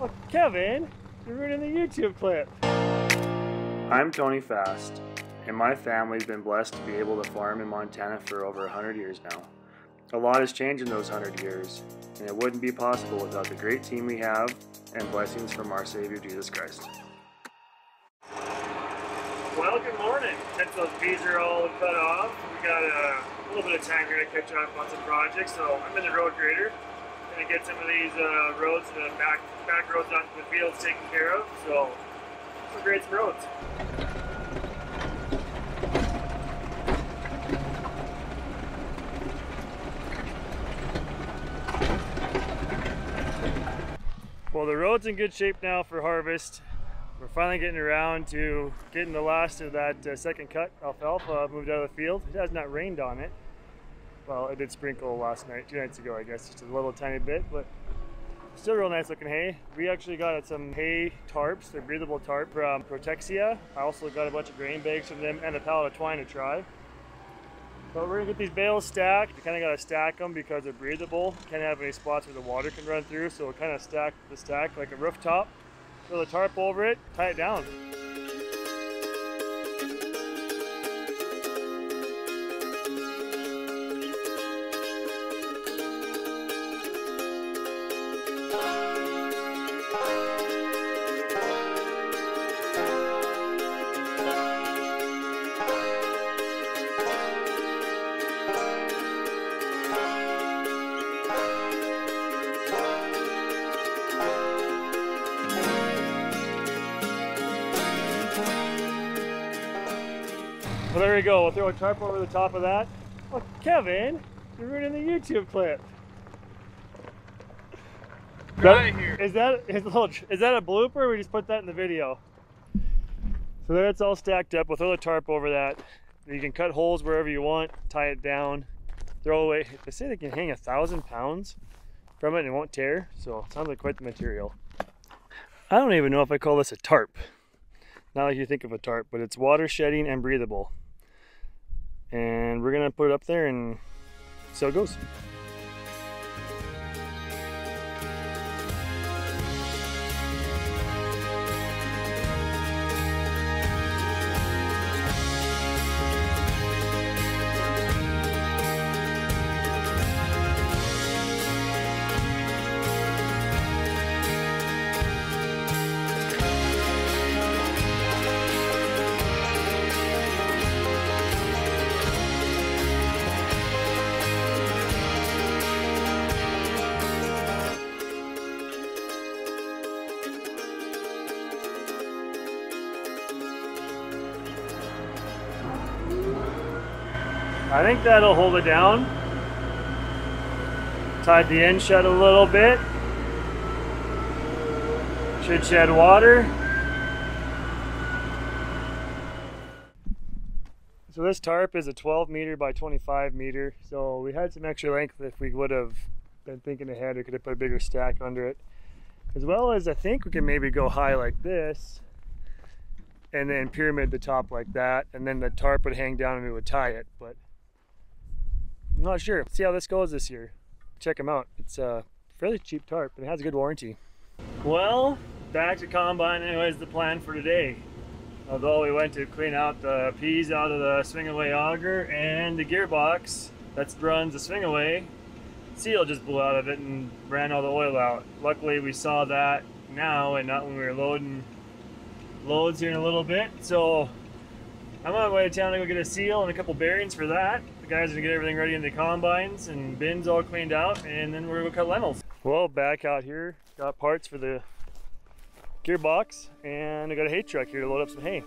Oh, Kevin, you're ruining the YouTube clip. I'm Tony Fast, and my family's been blessed to be able to farm in Montana for over 100 years now. A lot has changed in those 100 years, and it wouldn't be possible without the great team we have and blessings from our Savior Jesus Christ. Well, good morning. Since those peas are all cut off, we got a little bit of time here to catch up on some projects. So I'm in the road grader. Going to get some of these roads, the back roads onto the fields taken care of. So let's grade some roads. Well, the road's in good shape now for harvest. We're finally getting around to getting the last of that second cut alfalfa moved out of the field. It has not rained on it. Well, it did sprinkle last night, 2 nights ago, I guess, just a little tiny bit, but still real nice looking hay. We actually got some hay tarps, they're breathable tarp from Protexia. I also got a bunch of grain bags from them and a pallet of twine to try. But we're gonna get these bales stacked. We kind of got to stack them because they're breathable. Can't have any spots where the water can run through, so we'll kind of stack the stack like a rooftop. Throw the tarp over it, tie it down. Well, there we go. We'll throw a tarp over the top of that. Oh, Kevin, you're ruining the YouTube clip. Right here. Is that a blooper, or we just put that in the video? So there it's all stacked up. We'll throw the tarp over that. You can cut holes wherever you want, tie it down, throw away. They say they can hang 1,000 pounds from it and it won't tear, so it sounds like quite the material. I don't even know if I call this a tarp. Not like you think of a tarp, but it's water shedding and breathable. And we're gonna put it up there and see how it goes. I think that'll hold it down. Tied the end shut a little bit. Should shed water. So this tarp is a 12 meter by 25 meter. So we had some extra length. If we would have been thinking ahead, we could have put a bigger stack under it. As well as I think we can maybe go high like this and then pyramid the top like that, and then the tarp would hang down and we would tie it. But I'm not sure. See how this goes this year. Check them out. It's a fairly cheap tarp and it has a good warranty. Well, back to combine anyways, the plan for today. Although we went to clean out the peas out of the swing away auger and the gearbox that runs the swing away, seal just blew out of it and ran all the oil out. Luckily we saw that now and not when we were loading loads here in a little bit. So I'm on my way to town to go get a seal and a couple bearings for that. The guys are gonna get everything ready in the combines and bins all cleaned out, and then we're gonna go cut lentils. Well, back out here, got parts for the gearbox, and I got a hay truck here to load up some hay.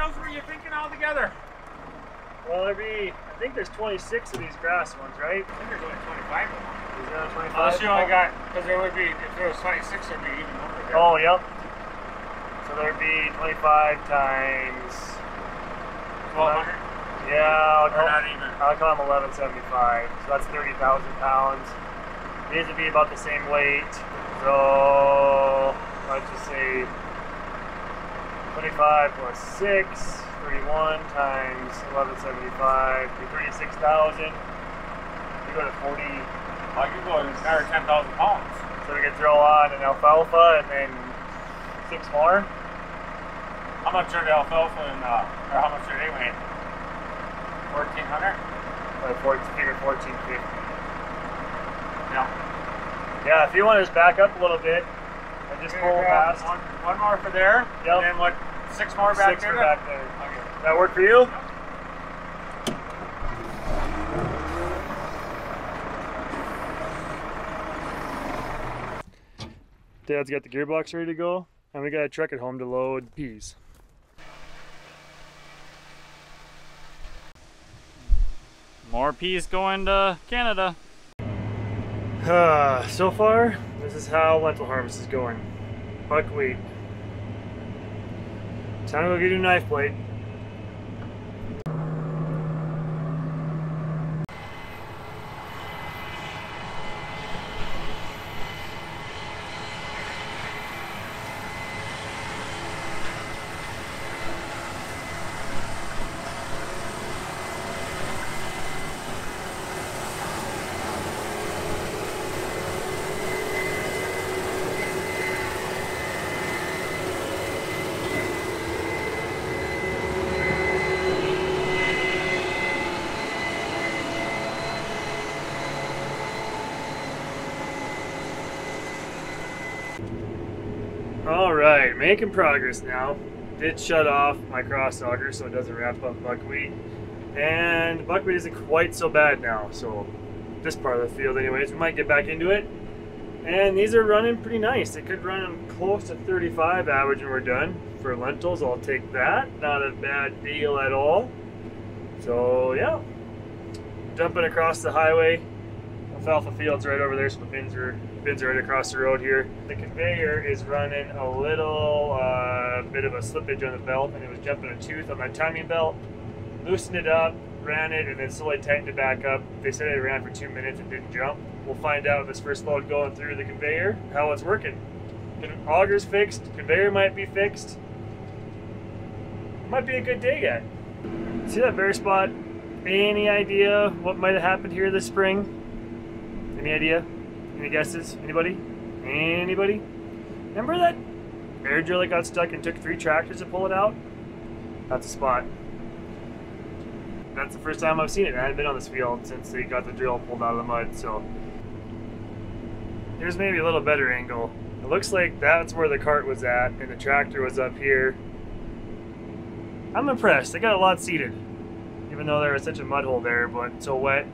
bales were you thinking altogether? Well, I think there's 26 of these grass ones, right? I think there's only 25 of them. Is there 25? Unless you only got, because there would be, if there was 26, there'd be even more. There. Oh, yep. So there'd be 25 times 1,200? Yeah, I'll call them 1175. So that's 30,000 pounds. These would be about the same weight. So let's just say 25 plus 6, 31 times 1175, be 36,000. You go to 40. I could go another 10,000 pounds. So we could throw on an alfalfa and then 6 more. How much are the alfalfa and or how much are they weighing? 1,400? Figure 1,450. Yeah. Yeah, if you want to just back up a little bit and just pull past. One more for there. Yep. And then what? 6 more back there? 6 back there. Okay. Does that work for you? Dad's got the gearbox ready to go, and we got a truck at home to load peas. More peas going to Canada. So far, this is how lentil harvest is going. Buckwheat. Time to go get you a knife blade. Alright, making progress now. Did shut off my cross auger so it doesn't wrap up buckwheat. And buckwheat isn't quite so bad now, so this part of the field anyways, we might get back into it. And these are running pretty nice. They could run them close to 35 average when we're done. For lentils, I'll take that. Not a bad deal at all. So yeah, jumping across the highway. Alfalfa field's right over there, so the bins are right across the road here. The conveyor is running a little bit of a slippage on the belt, and it was jumping a tooth on my timing belt. Loosened it up, ran it, and then slowly tightened it back up. They said it ran for 2 minutes and didn't jump. We'll find out this first load going through the conveyor how it's working. Auger's fixed, conveyor might be fixed. Might be a good day yet. See that bare spot? Any idea what might have happened here this spring? Any idea? Any guesses? Anybody? Anybody? Remember that air drill that got stuck and took 3 tractors to pull it out? That's a spot. That's the first time I've seen it. I hadn't been on this field since they got the drill pulled out of the mud, so. Here's maybe a little better angle. It looks like that's where the cart was at and the tractor was up here. I'm impressed. They got a lot seated, even though there was such a mud hole there, but so wet.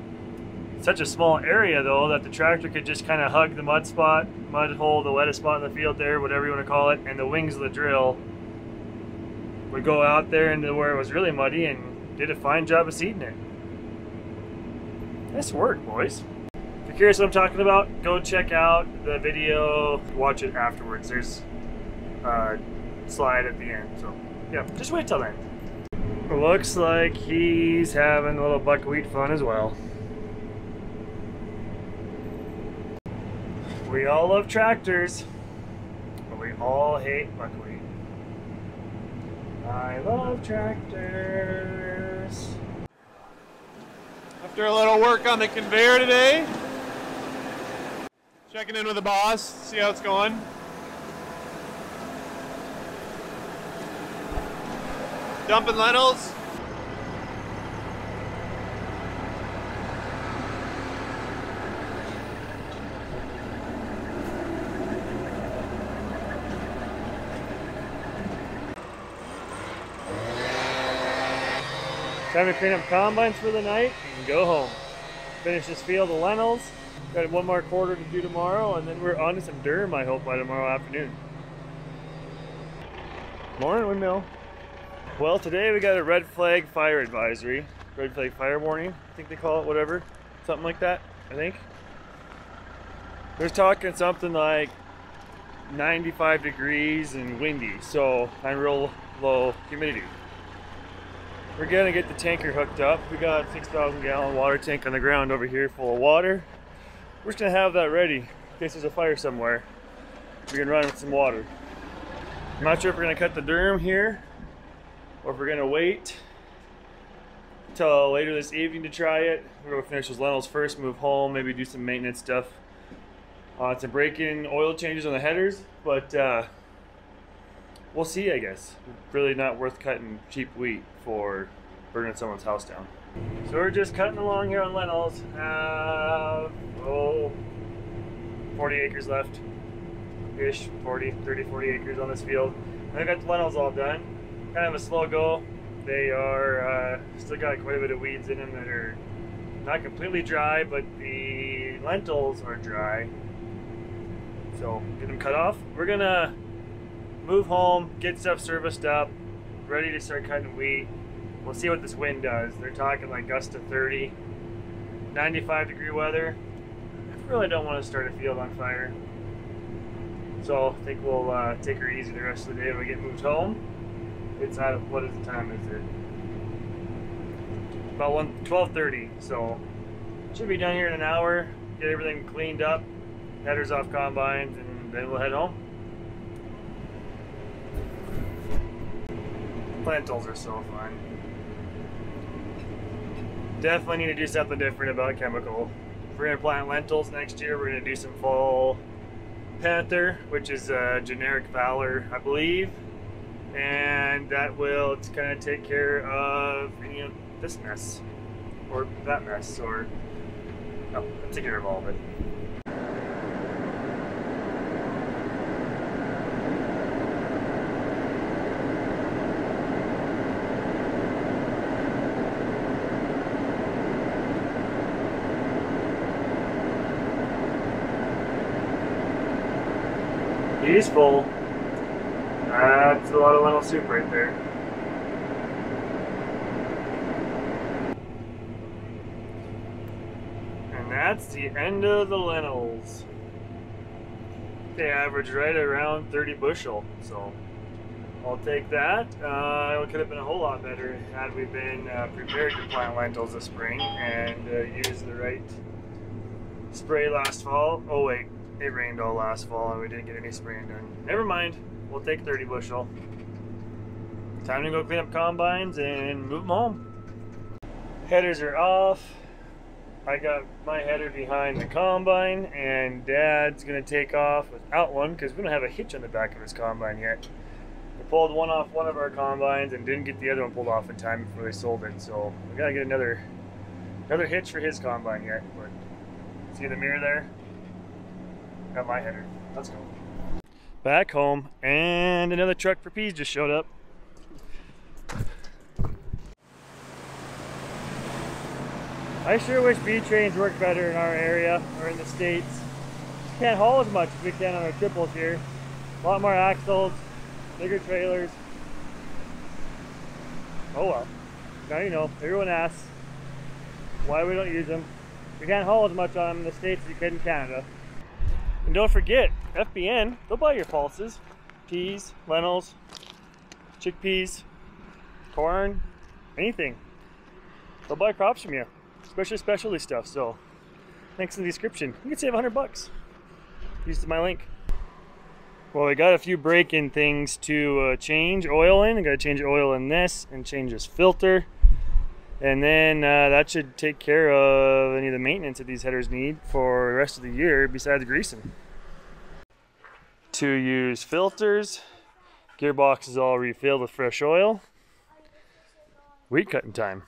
Such a small area though that the tractor could just kind of hug the mud hole, the wettest spot in the field there, whatever you want to call it, and the wings of the drill would go out there into where it was really muddy and did a fine job of seeding it. Nice work, boys. If you're curious what I'm talking about, go check out the video, watch it afterwards. There's a slide at the end, so yeah, just wait till then. It looks like he's having a little buckwheat fun as well. We all love tractors, but we all hate buckwheat. I love tractors. After a little work on the conveyor today, checking in with the boss, see how it's going. Dumping lentils. Time to clean up combines for the night and go home. Finish this field of lentils. Got 1 more quarter to do tomorrow, and then we're on to some durum, I hope, by tomorrow afternoon. Morning, Windmill. Well, today we got a red flag fire advisory, red flag fire warning, I think they call it, whatever, something like that, I think. They're talking something like 95 degrees and windy, so and real low humidity. We're gonna get the tanker hooked up. We got a 6,000 gallon water tank on the ground over here full of water. We're just gonna have that ready in case there's a fire somewhere. We can run with some water. I'm not sure if we're gonna cut the derm here or if we're gonna wait till later this evening to try it. We're gonna finish those lentils first, move home, maybe do some maintenance stuff. Some break-in oil changes on the headers, but we'll see, I guess. Really not worth cutting cheap wheat for burning someone's house down. So we're just cutting along here on lentils. 40 acres left ish, 30, 40 acres on this field. I got the lentils all done. Kind of a slow go. They are still got quite a bit of weeds in them that are not completely dry, but the lentils are dry. So get them cut off. We're gonna move home, get stuff serviced up, ready to start cutting wheat. We'll see what this wind does. They're talking like gusts to 30, 95 degree weather. I really don't want to start a field on fire. So I think we'll take her easy the rest of the day when we get moved home. It's out of, what is the time is it? About 12:30, so should be done here in an hour. Get everything cleaned up, headers off combines, and then we'll head home. Lentils are so fun. Definitely need to do something different about chemical. If we're gonna plant lentils next year, we're gonna do some fall Panther, which is a generic Valor, I believe, and that will kind of take care of any of this mess or that mess, or no, take care of all of it. He's full. That's a lot of lentil soup right there. And that's the end of the lentils. They average right around 30 bushel, so I'll take that. It could have been a whole lot better had we been prepared to plant lentils this spring and use the right spray last fall. Oh wait. It rained all last fall and we didn't get any spraying done. Never mind, we'll take 30 bushel. Time to go clean up combines and move them home. Headers are off. I got my header behind the combine and Dad's gonna take off without one because we don't have a hitch on the back of his combine yet. We pulled one off one of our combines and didn't get the other one pulled off in time before they sold it. So we gotta get another hitch for his combine yet. But see the mirror there? Got my header. Let's go. Back home, and another truck for peas just showed up. I sure wish B trains work better in our area or in the States. Can't haul as much as we can on our triples here. A lot more axles, bigger trailers. Oh well. Now you know, everyone asks why we don't use them. We can't haul as much on them in the States as you could in Canada. And don't forget, FBN, they'll buy your pulses, peas, lentils, chickpeas, corn, anything. They'll buy crops from you, especially specialty stuff. So, links in the description. You can save $100. Use my link. Well, we got a few break-in things to change oil in. I got to change oil in this and change this filter. And then that should take care of any of the maintenance that these headers need for the rest of the year besides greasing. To use filters, gearbox is all refilled with fresh oil. Wheat cutting time.